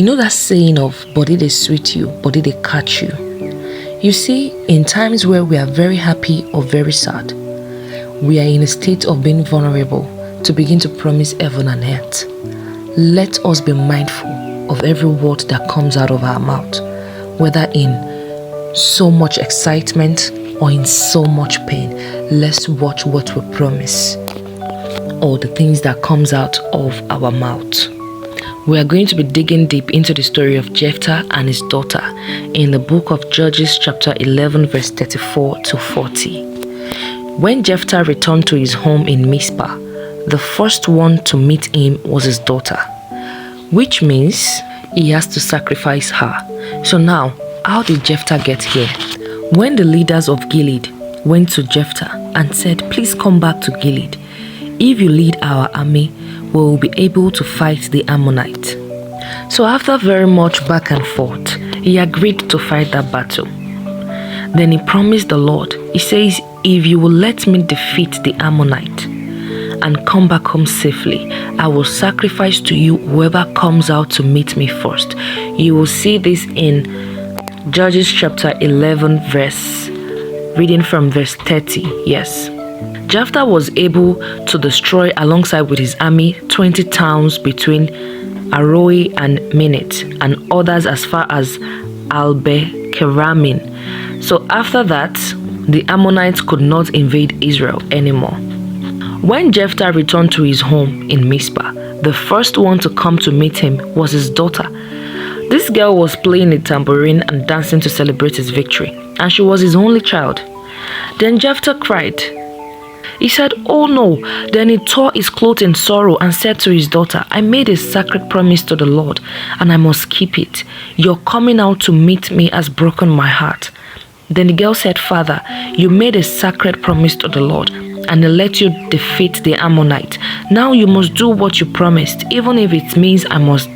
You know that saying of body they sweet you, body they catch you. You see, in times where we are very happy or very sad, we are in a state of being vulnerable to begin to promise heaven and earth. Let us be mindful of every word that comes out of our mouth, whether in so much excitement or in so much pain. Let's watch what we promise or the things that comes out of our mouth. We are going to be digging deep into the story of Jephthah and his daughter in the book of Judges chapter 11 verse 34 to 40. When Jephthah returned to his home in Mizpah, the first one to meet him was his daughter, which means he has to sacrifice her. So now, how did Jephthah get here? When the leaders of Gilead went to Jephthah and said, "Please come back to Gilead. If you lead our army, we will be able to fight the Ammonite." So after very much back and forth, he agreed to fight that battle. Then he promised the Lord, he says, "If you will let me defeat the Ammonite and come back home safely, I will sacrifice to you whoever comes out to meet me first." You will see this in Judges chapter 11 reading from verse 30. Yes. Jephthah was able to destroy alongside with his army 20 towns between Aroer and Minit and others as far as Albe-Keramin. So after that, the Ammonites could not invade Israel anymore. When Jephthah returned to his home in Mizpah, the first one to come to meet him was his daughter. This girl was playing a tambourine and dancing to celebrate his victory, and she was his only child. Then Jephthah cried. He said, "Oh no." Then he tore his clothes in sorrow and said to his daughter, "I made a sacred promise to the Lord, and I must keep it. Your coming out to meet me has broken my heart." Then the girl said, "Father, you made a sacred promise to the Lord, and he let you defeat the Ammonite. Now you must do what you promised, even if it means I must,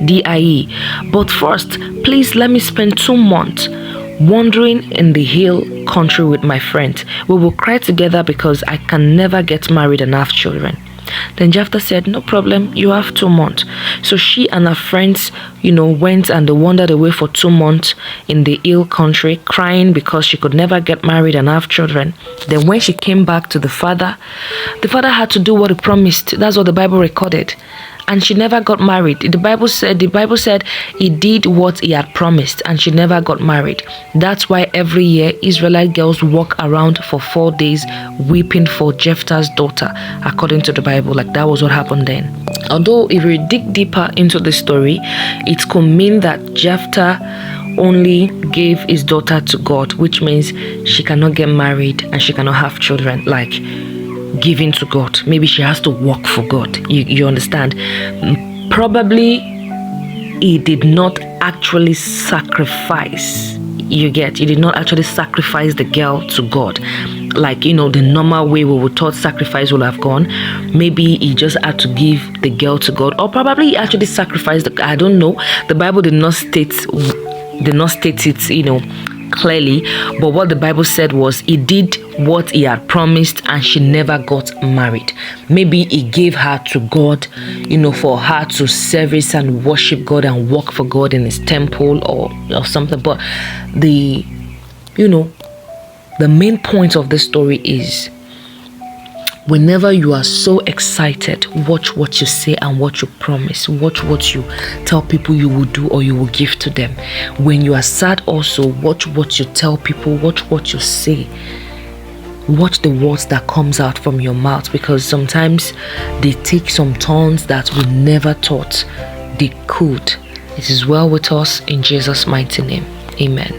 die. But first, please let me spend 2 months wandering in the hill country with my friends. We will cry together because I can never get married and have children." Then Jephthah said, "No problem, you have 2 months." So she and her friends, went and they wandered away for 2 months in the hill country, crying because she could never get married and have children. Then when she came back to the father had to do what he promised. That's what the Bible recorded. And she never got married. The Bible said he did what he had promised, and she never got married. That's why every year Israelite girls walk around for 4 days weeping for Jephthah's daughter, according to the Bible. Like, that was what happened then. Although if we dig deeper into the story, it could mean that Jephthah only gave his daughter to God, which means she cannot get married and she cannot have children. Like, giving to God. Maybe she has to work for God. You understand? Probably he did not actually sacrifice. He did not actually sacrifice the girl to God. Like, the normal way we would thought sacrifice would have gone. Maybe he just had to give the girl to God. Or probably he actually sacrificed I don't know. The Bible did not state it, clearly, but what the Bible said was he did what he had promised and she never got married. Maybe he gave her to God, for her to service and worship God and work for God in his temple or something. But the main point of this story is, whenever you are so excited, watch what you say and what you promise. Watch what you tell people you will do or you will give to them. When you are sad also, watch what you tell people. Watch what you say. Watch the words that comes out from your mouth, because sometimes they take some turns that we never thought they could. It is well with us in Jesus' mighty name. Amen.